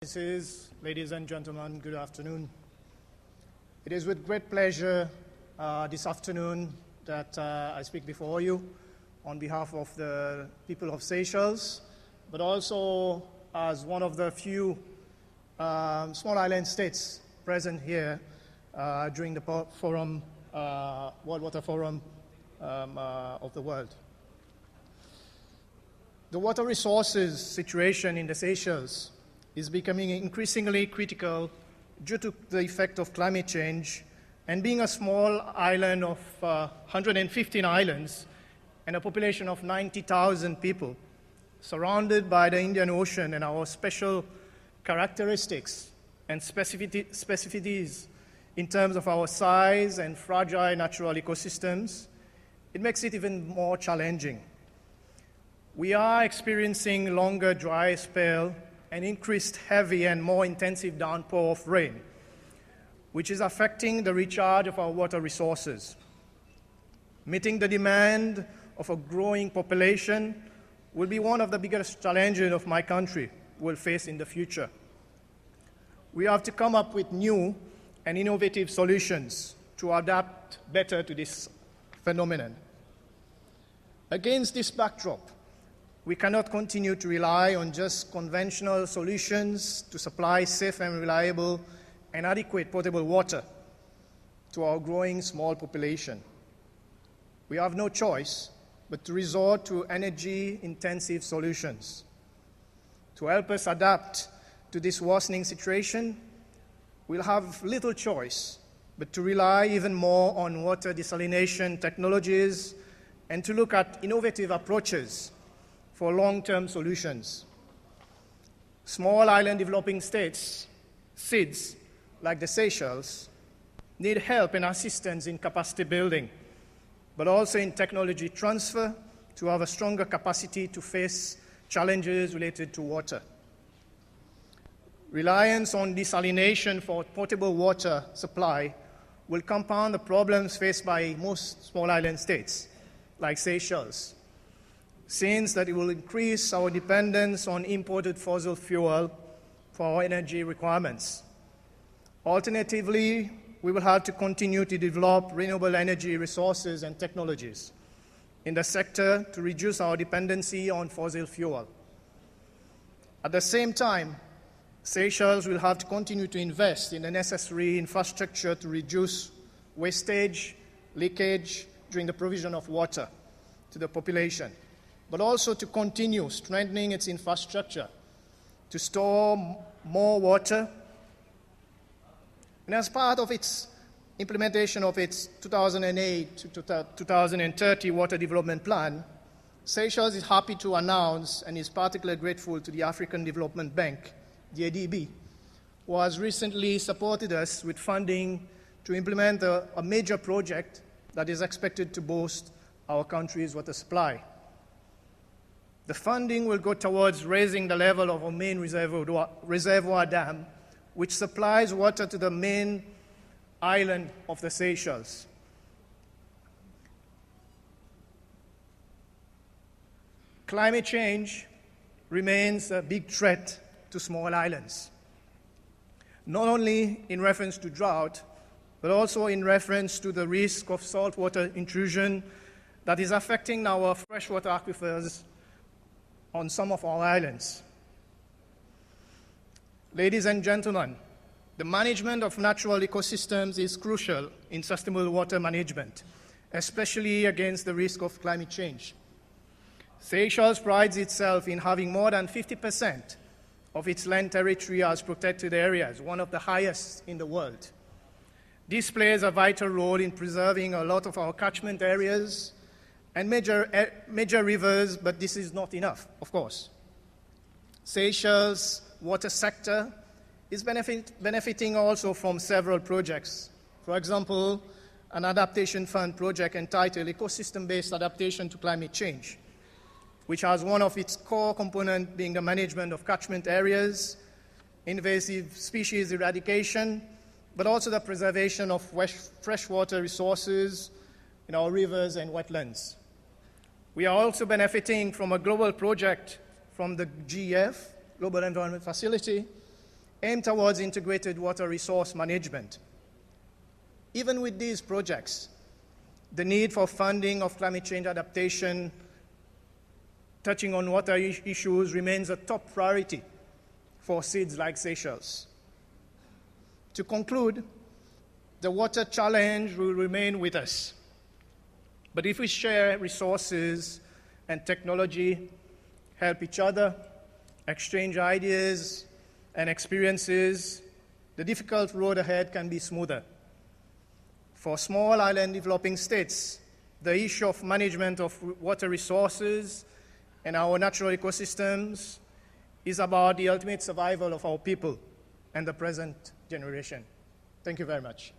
Ladies and gentlemen, good afternoon. It is with great pleasure this afternoon that I speak before you on behalf of the people of Seychelles, but also as one of the few small island states present here during the forum, World Water Forum of the world. The water resources situation in the Seychelles is becoming increasingly critical due to the effect of climate change, and being a small island of 115 islands and a population of 90,000 people, surrounded by the Indian Ocean and our special characteristics and specificities in terms of our size and fragile natural ecosystems, it makes it even more challenging. We are experiencing longer dry spell and increased heavy and more intensive downpour of rain, which is affecting the recharge of our water resources. Meeting the demand of a growing population will be one of the biggest challenges of my country will face in the future. We have to come up with new and innovative solutions to adapt better to this phenomenon. Against this backdrop, we cannot continue to rely on just conventional solutions to supply safe and reliable and adequate potable water to our growing small population. We have no choice but to resort to energy-intensive solutions. To help us adapt to this worsening situation, we'll have little choice but to rely even more on water desalination technologies and to look at innovative approaches for long-term solutions. Small island developing states, SIDS, like the Seychelles, need help and assistance in capacity building, but also in technology transfer to have a stronger capacity to face challenges related to water. Reliance on desalination for potable water supply will compound the problems faced by most small island states, like Seychelles, since that it will increase our dependence on imported fossil fuel for our energy requirements. Alternatively, we will have to continue to develop renewable energy resources and technologies in the sector to reduce our dependency on fossil fuel. At the same time, Seychelles will have to continue to invest in the necessary infrastructure to reduce wastage, leakage during the provision of water to the population, but also to continue strengthening its infrastructure to store more water. And as part of its implementation of its 2008 to 2030 Water Development Plan, Seychelles is happy to announce and is particularly grateful to the African Development Bank, the ADB, who has recently supported us with funding to implement a major project that is expected to boost our country's water supply. The funding will go towards raising the level of our main reservoir dam, which supplies water to the main island of the Seychelles. Climate change remains a big threat to small islands, not only in reference to drought, but also in reference to the risk of saltwater intrusion that is affecting our freshwater aquifers on some of our islands. Ladies and gentlemen, the management of natural ecosystems is crucial in sustainable water management, especially against the risk of climate change. Seychelles prides itself in having more than 50% of its land territory as protected areas, one of the highest in the world. This plays a vital role in preserving a lot of our catchment areas and major rivers, but this is not enough, of course. Seychelles' water sector is benefiting also from several projects. For example, an adaptation fund project entitled Ecosystem-Based Adaptation to Climate Change, which has one of its core components being the management of catchment areas, invasive species eradication, but also the preservation of freshwater resources in our rivers and wetlands. We are also benefiting from a global project from the GEF, Global Environment Facility, aim towards integrated water resource management. Even with these projects, the need for funding of climate change adaptation touching on water issues remains a top priority for SEEDs like Seychelles. To conclude, the water challenge will remain with us. But if we share resources and technology, help each other, exchange ideas and experiences, the difficult road ahead can be smoother. For small island developing states, the issue of management of water resources and our natural ecosystems is about the ultimate survival of our people and the present generation. Thank you very much.